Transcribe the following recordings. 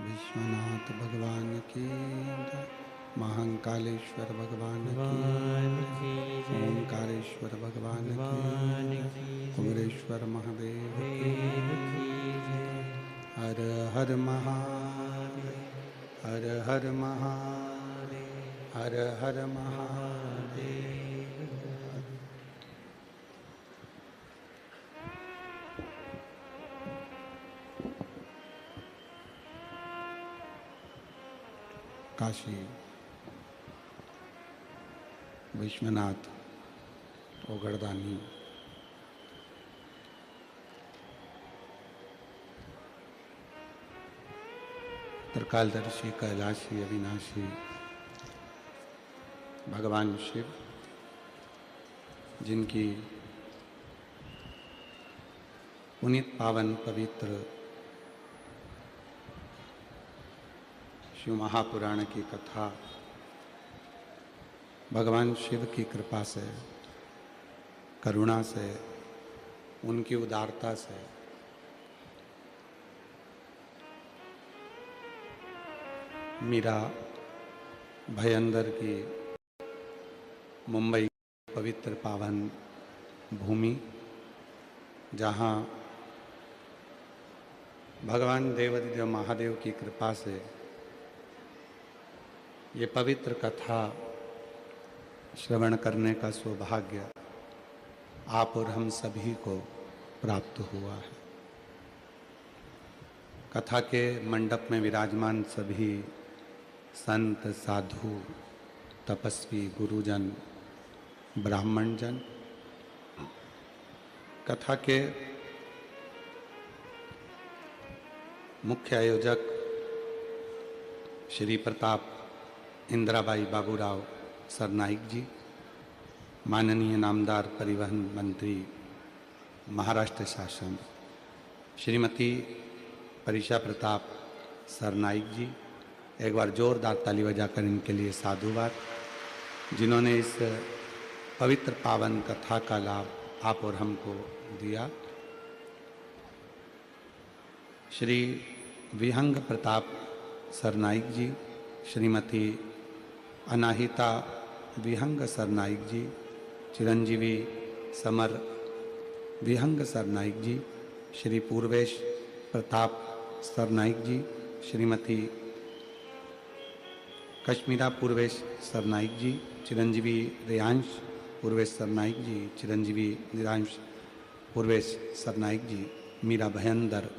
विश्वनाथ भगवान की, महाकालेश्वर भगवान की, ओंकारेश्वर भगवान की, कुमरेश्वर महादेव की। हर हर महादेव, हर हर महादेव, हर हर महादेव। काशी विश्वनाथ ओगड़दानी त्रिकालदर्शी कैलाशी अविनाशी भगवान शिव, जिनकी पुनीत पावन पवित्र शिव महापुराण की कथा भगवान शिव की कृपा से, करुणा से, उनकी उदारता से मीरा भयंदर की मुंबई पवित्र पावन भूमि, जहाँ भगवान देवाधिदेव महादेव की कृपा से ये पवित्र कथा श्रवण करने का सौभाग्य आप और हम सभी को प्राप्त हुआ है। कथा के मंडप में विराजमान सभी संत, साधु, तपस्वी, गुरुजन, ब्राह्मणजन, कथा के मुख्य आयोजक श्री प्रताप इंदिराबाई बाबूराव सरनाइक जी, माननीय नामदार परिवहन मंत्री महाराष्ट्र शासन श्रीमती परिशा प्रताप सरनाइक जी, एक बार जोरदार ताली बजाकर इनके लिए साधुवाद, जिन्होंने इस पवित्र पावन कथा का लाभ आप और हमको दिया। श्री विहंग प्रताप सरनाइक जी, श्रीमती अनाहिता विहंग सरनाइक जी, चिरंजीवी समर विहंग सरनाइक जी, श्री पूर्वेश प्रताप सरनाइक जी, श्रीमती कश्मीरा पूर्वेश सरनाइक जी, चिरंजीवी रेयांश पूर्वेश सरनाइक जी, चिरंजीवी निरांश पूर्वेश सरनाइक जी, मीरा भयंदर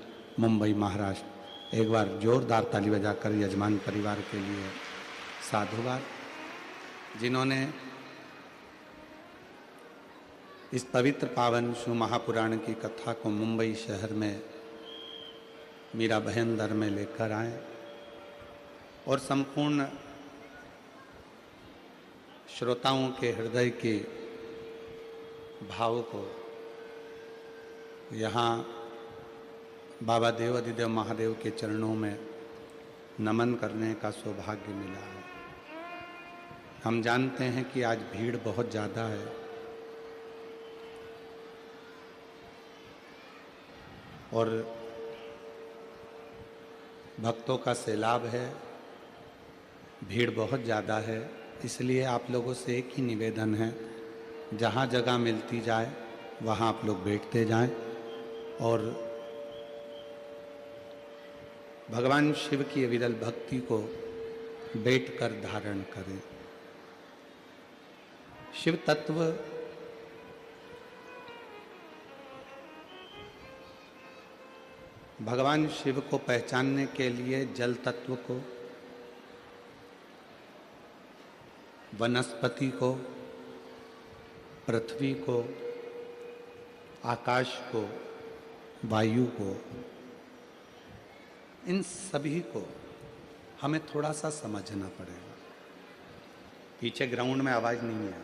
मुंबई महाराष्ट्र। एक बार जोरदार ताली बजाकर यजमान परिवार के लिए साधुवाद, जिन्होंने इस पवित्र पावन शिव महापुराण की कथा को मुंबई शहर में मीरा भयंदर में लेकर आए और संपूर्ण श्रोताओं के हृदय के भाव को यहाँ बाबा देव अधिदेव महादेव के चरणों में नमन करने का सौभाग्य मिला है। हम जानते हैं कि आज भीड़ बहुत ज़्यादा है और भक्तों का सैलाब है, भीड़ बहुत ज़्यादा है। इसलिए आप लोगों से एक ही निवेदन है, जहाँ जगह मिलती जाए वहाँ आप लोग बैठते जाएं और भगवान शिव की अविरल भक्ति को बैठकर धारण करें। शिव तत्व भगवान शिव को पहचानने के लिए जल तत्व को, वनस्पति को, पृथ्वी को, आकाश को, वायु को, इन सभी को हमें थोड़ा सा समझना पड़ेगा। पीछे ग्राउंड में आवाज़ नहीं है,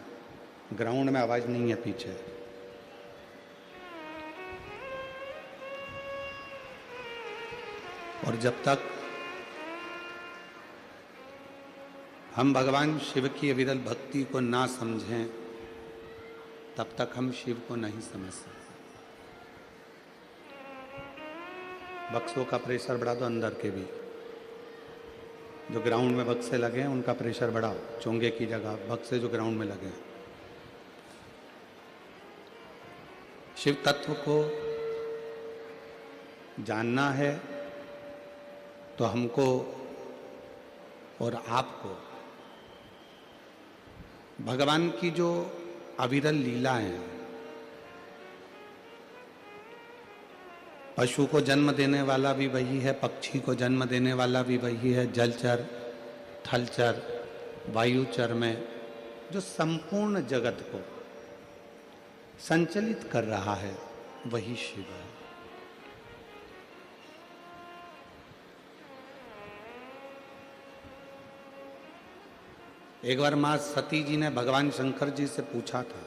ग्राउंड में आवाज़ नहीं है पीछे। और जब तक हम भगवान शिव की अविरल भक्ति को ना समझें तब तक हम शिव को नहीं समझ सकते। बक्सों का प्रेशर बढ़ा दो, अंदर के भी जो ग्राउंड में बक्से लगे हैं उनका प्रेशर बढ़ाओ, चोंगे की जगह बक्से जो ग्राउंड में लगे हैं। शिव तत्व को जानना है तो हमको और आपको भगवान की जो अविरल लीलाएं हैं, पशु को जन्म देने वाला भी वही है, पक्षी को जन्म देने वाला भी वही है, जलचर, थलचर, वायुचर में जो संपूर्ण जगत को संचलित कर रहा है वही शिव है। एक बार मां सती जी ने भगवान शंकर जी से पूछा था,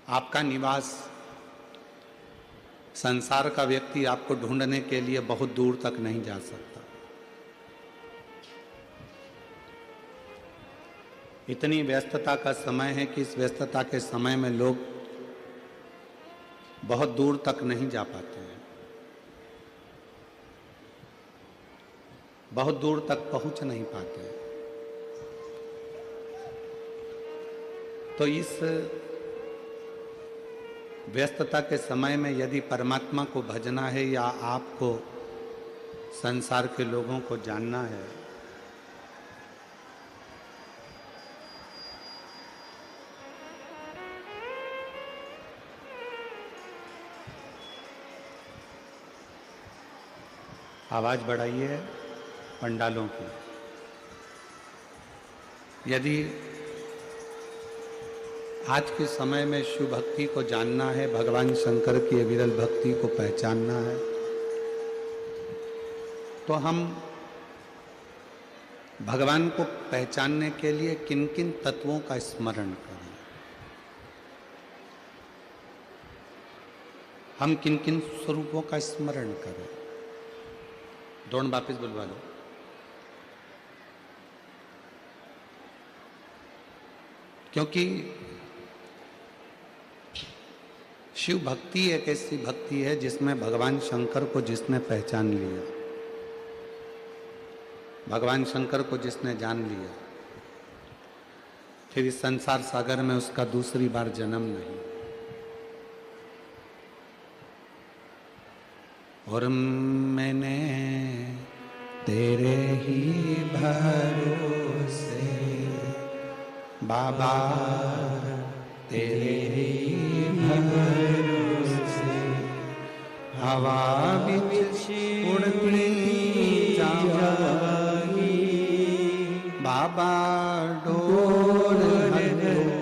आपका निवास, संसार का व्यक्ति आपको ढूंढने के लिए बहुत दूर तक नहीं जा सकता, इतनी व्यस्तता का समय है कि इस व्यस्तता के समय में लोग बहुत दूर तक नहीं जा पाते हैं, बहुत दूर तक पहुंच नहीं पाते हैं। तो इस व्यस्तता के समय में यदि परमात्मा को भजना है या आपको संसार के लोगों को जानना है, आवाज बढ़ाइए पंडालों की। यदि आज के समय में शिव भक्ति को जानना है, भगवान शंकर की अविरल भक्ति को पहचानना है, तो हम भगवान को पहचानने के लिए किन किन तत्वों का स्मरण करें, हम किन किन स्वरूपों का स्मरण करें। दोनों वापिस बुलवा लो। क्योंकि शिव भक्ति एक ऐसी भक्ति है जिसमें भगवान शंकर को जिसने पहचान लिया, भगवान शंकर को जिसने जान लिया, फिर इस संसार सागर में उसका दूसरी बार जन्म नहीं। और मैंने तेरे ही भरोसे बाबा, तेरे ही भरोसे हवा बिच उड़ती जावागी, बाबा डोर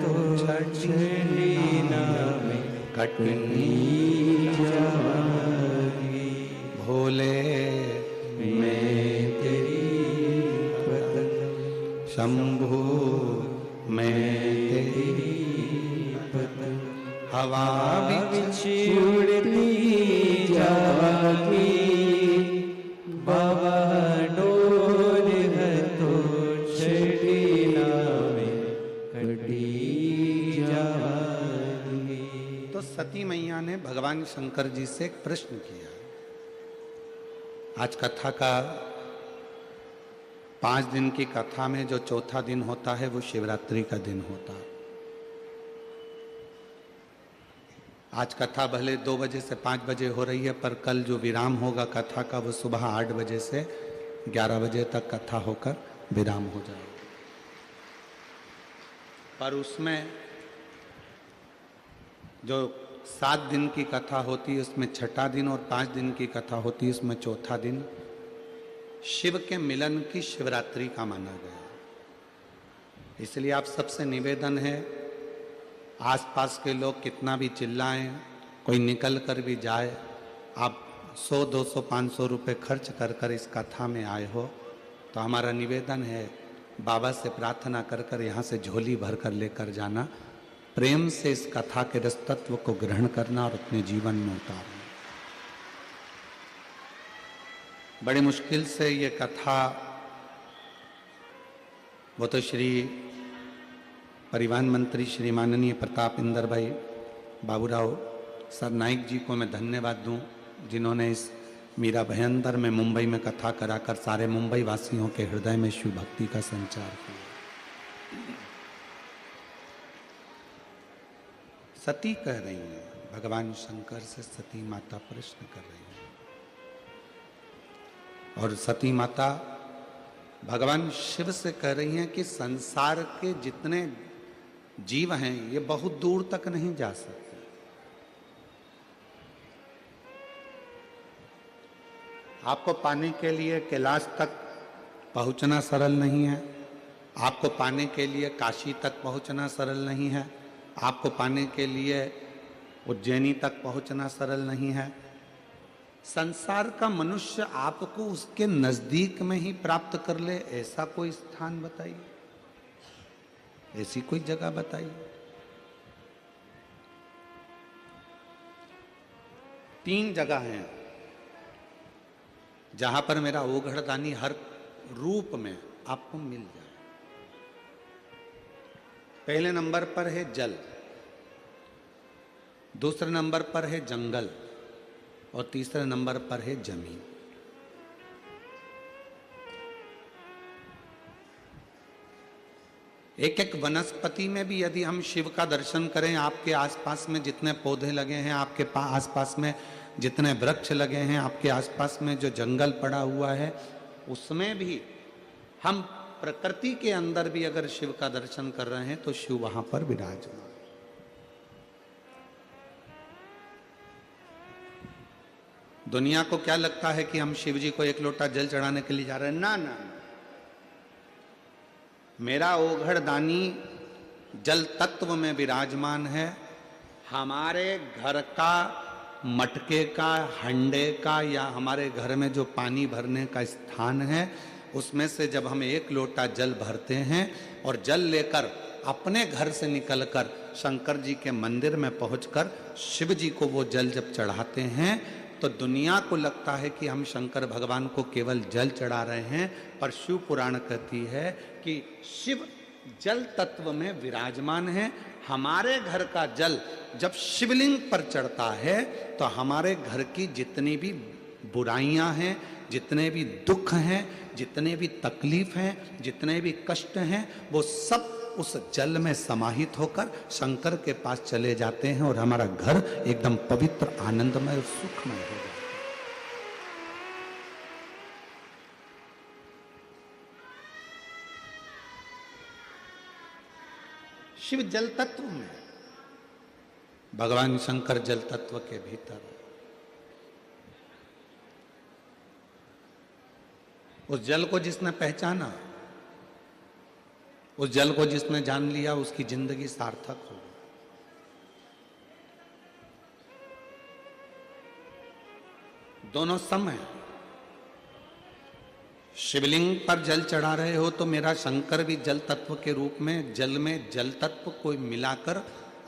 तो छछली ना कटनी जावागी, भोले मैं तेरी पतंग, शंभू मैं तेरी पतंग, हवा बिछ उड़ती जागी बाबा डोर है तो छड़ीला में कटी जागी। तो सती मैया ने भगवान शंकर जी से एक प्रश्न किया। आज कथा का 5 दिन की कथा में जो चौथा दिन होता है वो शिवरात्रि का दिन होता है। आज कथा भले 2 बजे से 5 बजे हो रही है, पर कल जो विराम होगा कथा का वो सुबह 8 बजे से 11 बजे तक कथा होकर विराम हो जाएगा। पर उसमें जो 7 दिन की कथा होती है उसमें छठा दिन, और 5 दिन की कथा होती है उसमें चौथा दिन शिव के मिलन की शिवरात्रि का माना गया। इसलिए आप सबसे निवेदन है, आसपास के लोग कितना भी चिल्लाएं, कोई निकल कर भी जाए, आप 100, 200, 500 रुपये खर्च कर कर इस कथा में आए हो तो हमारा निवेदन है बाबा से प्रार्थना कर कर यहाँ से झोली भर कर लेकर जाना, प्रेम से इस कथा के रस तत्व को ग्रहण करना और अपने जीवन में उतारना। बड़ी मुश्किल से ये कथा, वो तो श्री परिवहन मंत्री श्री माननीय प्रताप इंदर भाई बाबूराव सरनाइक जी को मैं धन्यवाद दूं, जिन्होंने इस मीरा भयंतर में मुंबई में कथा कराकर सारे मुंबई वासियों के हृदय में शिव भक्ति का संचार किया। सती कह रही हैं, भगवान शंकर से सती माता प्रश्न कर रही हैं, और सती माता भगवान शिव से कह रही हैं कि संसार के जितने जीव हैं ये बहुत दूर तक नहीं जा सकते। आपको पाने के लिए कैलाश तक पहुंचना सरल नहीं है, आपको पाने के लिए काशी तक पहुंचना सरल नहीं है, आपको पाने के लिए उज्जैनी तक पहुंचना सरल नहीं है। संसार का मनुष्य आपको उसके नजदीक में ही प्राप्त कर ले, ऐसा कोई स्थान बताइए, ऐसी कोई जगह बताइए। 3 जगह हैं जहां पर मेरा ओघड़दानी हर रूप में आपको मिल जाए। पहले नंबर पर है जल, दूसरे नंबर पर है जंगल, और तीसरे नंबर पर है जमीन। एक एक वनस्पति में भी यदि हम शिव का दर्शन करें, आपके आसपास में जितने पौधे लगे हैं, आपके आसपास में जितने वृक्ष लगे हैं, आपके आसपास में जो जंगल पड़ा हुआ है, उसमें भी हम प्रकृति के अंदर भी अगर शिव का दर्शन कर रहे हैं तो शिव वहां पर विराजमान। दुनिया को क्या लगता है कि हम शिव जी को 1 लोटा जल चढ़ाने के लिए जा रहे हैं? ना ना, मेरा ओघड़दानी जल तत्व में विराजमान है। हमारे घर का मटके का, हंडे का, या हमारे घर में जो पानी भरने का स्थान है, उसमें से जब हम 1 लोटा जल भरते हैं और जल लेकर अपने घर से निकलकर शंकर जी के मंदिर में पहुंचकर शिव जी को वो जल जब चढ़ाते हैं तो दुनिया को लगता है कि हम शंकर भगवान को केवल जल चढ़ा रहे हैं, पर शिव पुराण कहती है कि शिव जल तत्व में विराजमान है। हमारे घर का जल जब शिवलिंग पर चढ़ता है तो हमारे घर की जितनी भी बुराइयां हैं, जितने भी दुख हैं, जितने भी तकलीफ हैं, जितने भी कष्ट हैं, वो सब उस जल में समाहित होकर शंकर के पास चले जाते हैं और हमारा घर एकदम पवित्र, आनंदमय और सुखमय हो जाता है। शिव जल तत्व में, भगवान शंकर जल तत्व के भीतर। उस जल को जिसने पहचाना, उस जल को जिसने जान लिया, उसकी जिंदगी सार्थक हो। दोनों समय शिवलिंग पर जल चढ़ा रहे हो तो मेरा शंकर भी जल तत्व के रूप में जल में जल तत्व को मिलाकर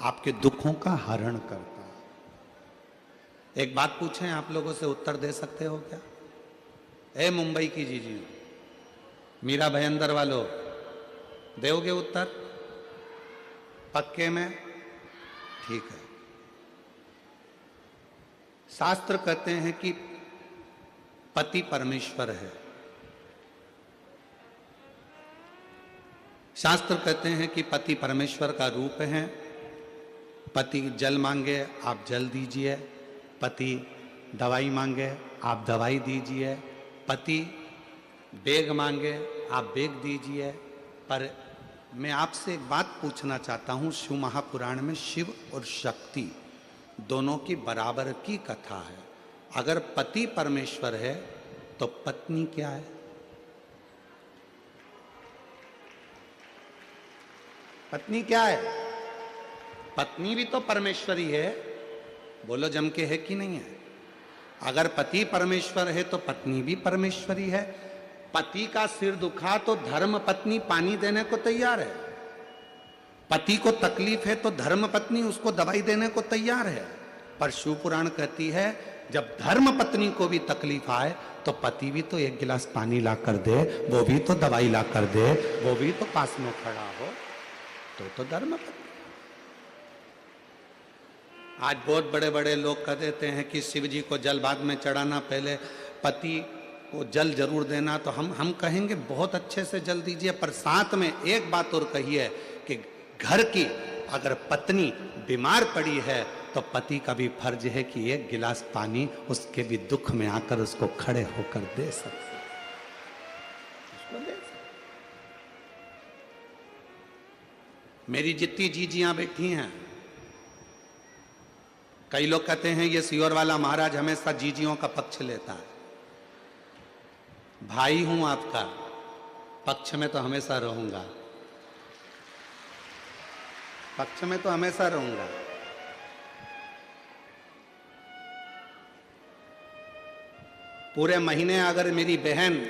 आपके दुखों का हरण करता है। एक बात पूछें, आप लोगों से उत्तर दे सकते हो क्या? ए मुंबई की जीजी, मीरा भयंदर वालों, दोगे उत्तर? पक्के में? ठीक है। शास्त्र कहते हैं कि पति परमेश्वर है। शास्त्र कहते हैं कि पति परमेश्वर का रूप है। पति जल मांगे आप जल दीजिए, पति दवाई मांगे आप दवाई दीजिए, पति बेग मांगे आप बेग दीजिए। पर मैं आपसे एक बात पूछना चाहता हूं, शिव महापुराण में शिव और शक्ति दोनों की बराबर की कथा है। अगर पति परमेश्वर है तो पत्नी क्या है? पत्नी क्या है? पत्नी भी तो परमेश्वरी है। बोलो जम के, है कि नहीं है? अगर पति परमेश्वर है तो पत्नी भी परमेश्वरी है। पति का सिर दुखा तो धर्म पत्नी पानी देने को तैयार है। पति को तकलीफ है तो धर्म पत्नी उसको दवाई देने को तैयार है। पर शिव पुराण कहती है जब धर्म पत्नी को भी तकलीफ आए तो पति भी तो एक गिलास पानी ला कर दे, वो भी तो दवाई ला कर दे, वो भी तो पास में खड़ा हो, तो धर्म पत्नी। आज बहुत बड़े बड़े लोग कह देते हैं कि शिव जी को जल बाद में चढ़ाना, पहले पति को जल जरूर देना। तो हम कहेंगे बहुत अच्छे से जल दीजिए, पर साथ में एक बात और कहिए कि घर की अगर पत्नी बीमार पड़ी है तो पति का भी फर्ज है कि एक गिलास पानी उसके भी दुख में आकर उसको खड़े होकर दे सकते, उसको दे सकते। मेरी जितनी जीजियां बैठी हैं, कई लोग कहते हैं ये सियोर वाला महाराज हमेशा जीजियों का पक्ष लेता है। भाई हूं आपका, पक्ष में तो हमेशा रहूंगा, पक्ष में तो हमेशा रहूंगा। पूरे महीने अगर मेरी बहन,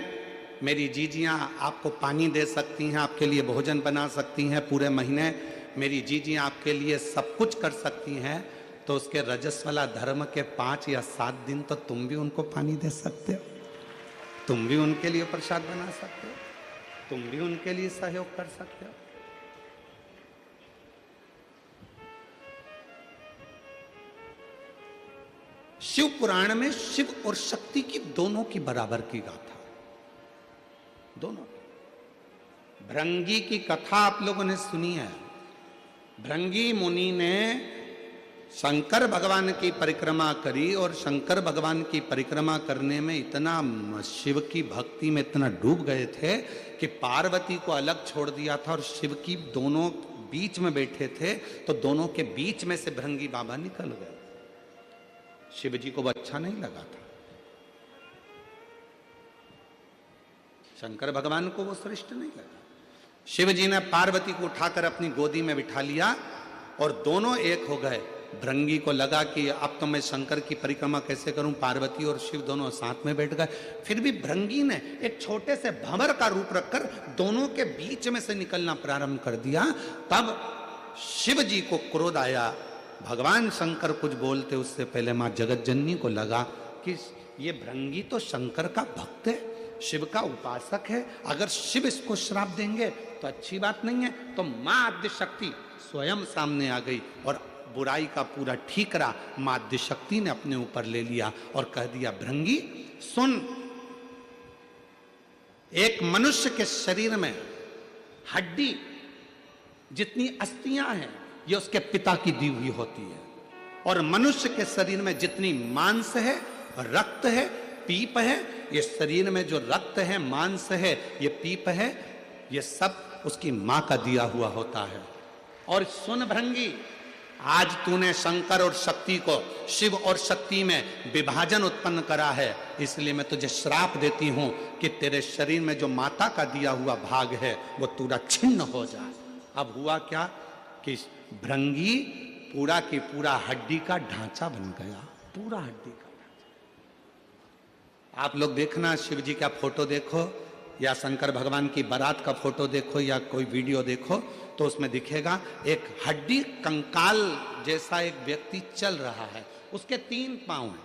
मेरी जीजियां आपको पानी दे सकती हैं, आपके लिए भोजन बना सकती हैं, पूरे महीने मेरी जीजियां आपके लिए सब कुछ कर सकती हैं, तो उसके रजस्वला धर्म के 5 या 7 दिन तो तुम भी उनको पानी दे सकते हो, तुम भी उनके लिए प्रसाद बना सकते हो, तुम भी उनके लिए सहयोग कर सकते हो। शिव पुराण में शिव और शक्ति की दोनों की बराबर की गाथा, दोनों। भृंगी की कथा आप लोगों ने सुनी है। भृंगी मुनि ने शंकर भगवान की परिक्रमा करी और शंकर भगवान की परिक्रमा करने में इतना शिव की भक्ति में इतना डूब गए थे कि पार्वती को अलग छोड़ दिया था और शिव की दोनों बीच में बैठे थे, तो दोनों के बीच में से भृंगी बाबा निकल गए। शिव जी को वो अच्छा नहीं लगा था, शंकर भगवान को वो श्रेष्ठ नहीं लगा। शिव जी ने पार्वती को उठाकर अपनी गोदी में बिठा लिया और दोनों एक हो गए। भृंगी को लगा कि अब तो मैं शंकर की परिक्रमा कैसे करूं, पार्वती और शिव दोनों साथ में बैठ गए। फिर भी भृंगी ने एक छोटे से भंवर का रूप रखकर दोनों के बीच में से निकलना प्रारंभ कर दिया। तब शिव जी को क्रोध आया। भगवान शंकर कुछ बोलते उससे पहले मां जगतजननी को लगा कि ये भृंगी तो शंकर का भक्त है, शिव का उपासक है, अगर शिव इसको श्राप देंगे तो अच्छी बात नहीं है। तो मां आद्य शक्ति स्वयं सामने आ गई और बुराई का पूरा ठीकरा मां आद्य शक्ति ने अपने ऊपर ले लिया और कह दिया, भृंगी सुन, एक मनुष्य के शरीर में हड्डी जितनी अस्थियां हैं ये उसके पिता की दी हुई होती है, और मनुष्य के शरीर में जितनी मांस है, रक्त है, पीप है, ये शरीर में जो रक्त है, मांस है, ये पीप है, ये सब उसकी मां का दिया हुआ होता है। और सुन भृंगी, आज तूने शंकर और शक्ति को, शिव और शक्ति में विभाजन उत्पन्न करा है, इसलिए मैं तुझे श्राप देती हूं कि तेरे शरीर में जो माता का दिया हुआ भाग है वो पूरा छिन्न हो जाए। अब हुआ क्या कि भृंगी पूरा की पूरा हड्डी का ढांचा बन गया, पूरा हड्डी का ढांचा। आप लोग देखना, शिव जी का फोटो देखो, या शंकर भगवान की बारात का फोटो देखो या कोई वीडियो देखो तो उसमें दिखेगा एक हड्डी कंकाल जैसा एक व्यक्ति चल रहा है, उसके 3 पांव हैं,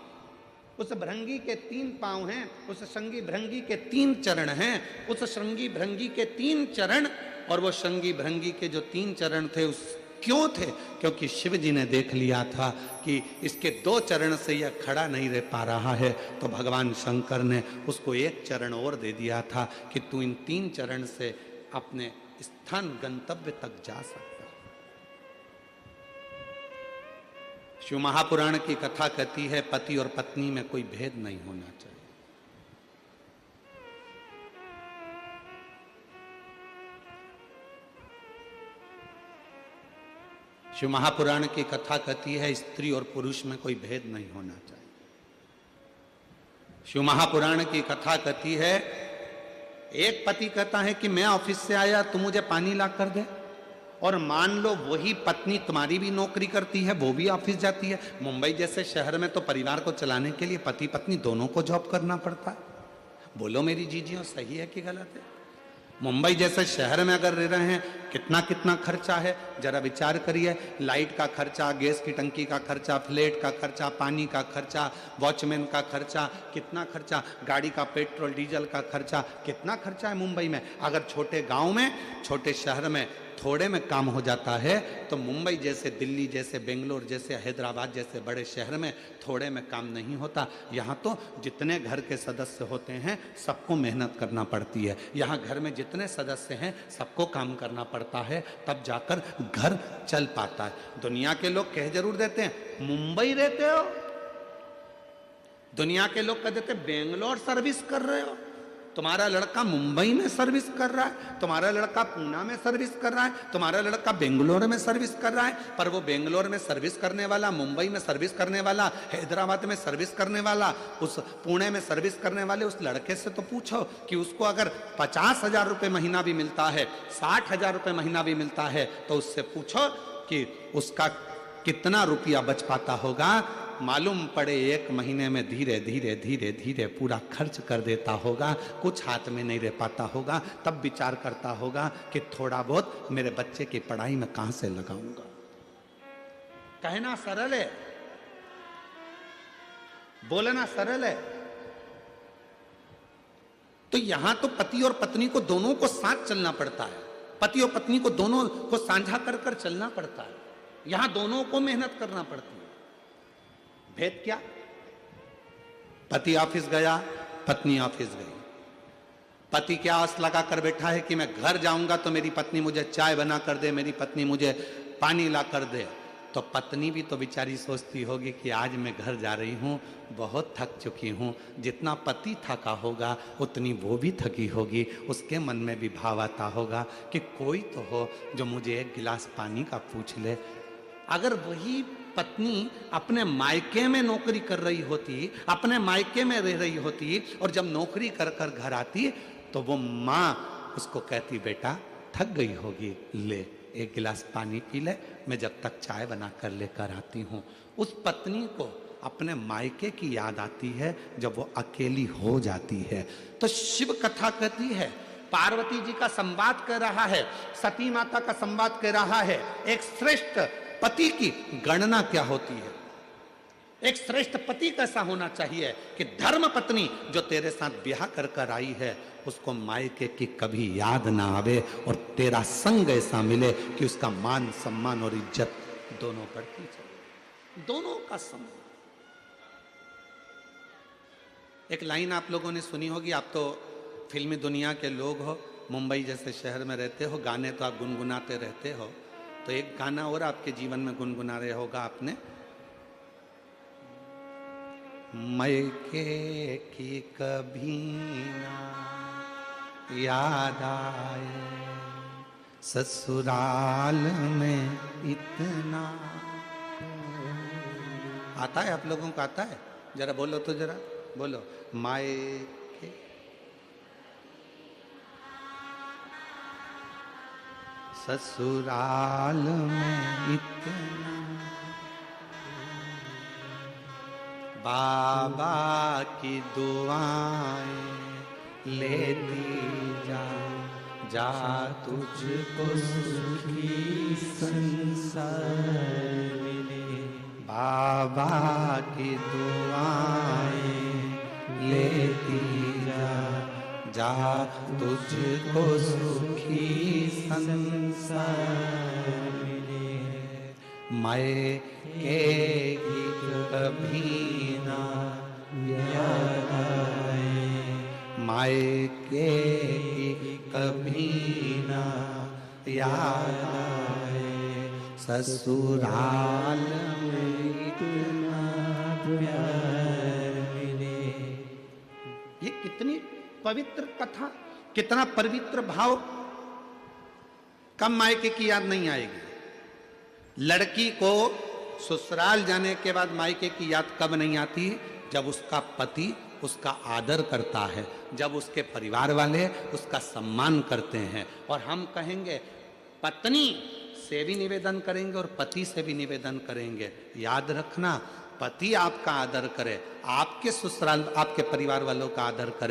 उस भृंगी के 3 पांव हैं, उस श्रृंगी भृंगी के 3 चरण हैं, उस श्रृंगी भृंगी के 3 चरण, और वो श्रृंगी भृंगी के जो 3 चरण थे उस क्यों थे? क्योंकि शिव जी ने देख लिया था कि इसके 2 चरण से यह खड़ा नहीं रह पा रहा है, तो भगवान शंकर ने उसको 1 चरण और दे दिया था कि तू इन 3 चरण से अपने स्थान गंतव्य तक जा सकता। शिव महापुराण की कथा कहती है पति और पत्नी में कोई भेद नहीं होना चाहिए। शिव महापुराण की कथा कहती है स्त्री और पुरुष में कोई भेद नहीं होना चाहिए। शिव महापुराण की कथा कहती है एक पति कहता है कि मैं ऑफिस से आया, तू मुझे पानी ला कर दे, और मान लो वही पत्नी तुम्हारी भी नौकरी करती है, वो भी ऑफिस जाती है। मुंबई जैसे शहर में तो परिवार को चलाने के लिए पति पत्नी दोनों को जॉब करना पड़ता है। बोलो मेरी जीजियों, सही है कि गलत है? मुंबई जैसे शहर में अगर रह रहे हैं, कितना कितना खर्चा है, जरा विचार करिए। लाइट का खर्चा, गैस की टंकी का खर्चा, फ्लैट का खर्चा, पानी का खर्चा, वॉचमैन का खर्चा, कितना खर्चा, गाड़ी का पेट्रोल डीजल का खर्चा, कितना खर्चा है मुंबई में। अगर छोटे गांव में, छोटे शहर में थोड़े में काम हो जाता है, तो मुंबई जैसे, दिल्ली जैसे, बेंगलोर जैसे, हैदराबाद जैसे बड़े शहर में थोड़े में काम नहीं होता। यहाँ तो जितने घर के सदस्य होते हैं सबको मेहनत करना पड़ती है। यहाँ घर में जितने सदस्य हैं सबको काम करना पड़ता है, तब जाकर घर चल पाता है। दुनिया के लोग कह जरूर देते हैं मुंबई रहते हो, दुनिया के लोग कह देते बेंगलोर सर्विस कर रहे हो, तुम्हारा लड़का मुंबई में सर्विस कर रहा है, तुम्हारा लड़का पूना में सर्विस कर रहा है, तुम्हारा लड़का बेंगलोर में सर्विस कर रहा है। पर वो बेंगलोर में सर्विस करने वाला, मुंबई में सर्विस करने वाला, हैदराबाद में सर्विस करने वाला, उस पुणे में सर्विस करने वाले उस लड़के से तो पूछो कि उसको अगर 50,000 रुपये महीना भी मिलता है, 60,000 रुपये महीना भी मिलता है, तो उससे पूछो कि उसका कितना रुपया बच पाता होगा। मालूम पड़े 1 महीने में धीरे धीरे धीरे धीरे पूरा खर्च कर देता होगा, कुछ हाथ में नहीं रह पाता होगा। तब विचार करता होगा कि थोड़ा बहुत मेरे बच्चे की पढ़ाई में कहां से लगाऊंगा। कहना सरल है, बोलना सरल है। तो यहां तो पति और पत्नी को दोनों को साथ चलना पड़ता है, पति और पत्नी को दोनों को साझा कर कर चलना पड़ता है। यहां दोनों को मेहनत करना पड़ती है। भेद क्या? पति ऑफिस गया, पत्नी ऑफिस गई। पति क्या आस लगा कर बैठा है कि मैं घर जाऊंगा तो मेरी पत्नी मुझे चाय बना कर दे, मेरी पत्नी मुझे पानी ला कर दे। तो पत्नी भी तो बेचारी सोचती होगी कि आज मैं घर जा रही हूं, बहुत थक चुकी हूं। जितना पति थका होगा उतनी वो भी थकी होगी। उसके मन में भी भाव आता होगा कि कोई तो हो जो मुझे 1 गिलास पानी का पूछ ले। अगर वही पत्नी अपने मायके में नौकरी कर रही होती, अपने मायके में रह रही होती, और जब नौकरी कर कर घर आती तो वो माँ उसको कहती बेटा थक गई होगी, ले 1 गिलास पानी पी ले, मैं जब तक चाय बना कर लेकर आती हूँ। उस पत्नी को अपने मायके की याद आती है जब वो अकेली हो जाती है। तो शिव कथा कहती है, पार्वती जी का संवाद कर रहा है, सती माता का संवाद कर रहा है। एक श्रेष्ठ पति की गणना क्या होती है, एक श्रेष्ठ पति कैसा होना चाहिए कि धर्म पत्नी जो तेरे साथ ब्याह कर कर आई है उसको मायके की कभी याद ना आवे, और तेरा संग ऐसा मिले कि उसका मान सम्मान और इज्जत दोनों बढ़ती चले, दोनों का सम्मान। एक लाइन आप लोगों ने सुनी होगी, आप तो फिल्मी दुनिया के लोग हो, मुंबई जैसे शहर में रहते हो, गाने तो आप गुनगुनाते रहते हो। तो एक गाना और आपके जीवन में गुनगुना रहे होगा आपने, मायके की कभी ना याद आए, ससुराल में इतना। आता है आप लोगों को? आता है? जरा बोलो तो, जरा बोलो। मायके ससुराल में इतना, बाबा की दुआएं लेती जा, जा तुझको सुखी संसार मिले। बाबा की दुआएं लेती जा, जा तुझको सुखी संसार मिले। मैं के कभी ना याद आए, मायके की कभी ना याद आए, ससुराल में इतना प्यार मिले। ये कितनी पवित्र कथा, कितना पवित्र भाव। कब मायके की याद नहीं आएगी? लड़की को ससुराल जाने के बाद मायके की याद कब नहीं आती? जब उसका पति उसका आदर करता है, जब उसके परिवार वाले उसका सम्मान करते हैं। और हम कहेंगे, पत्नी से भी निवेदन करेंगे और पति से भी निवेदन करेंगे, याद रखना, पति आपका आदर करे, आपके ससुराल आपके परिवार वालों का आदर करे।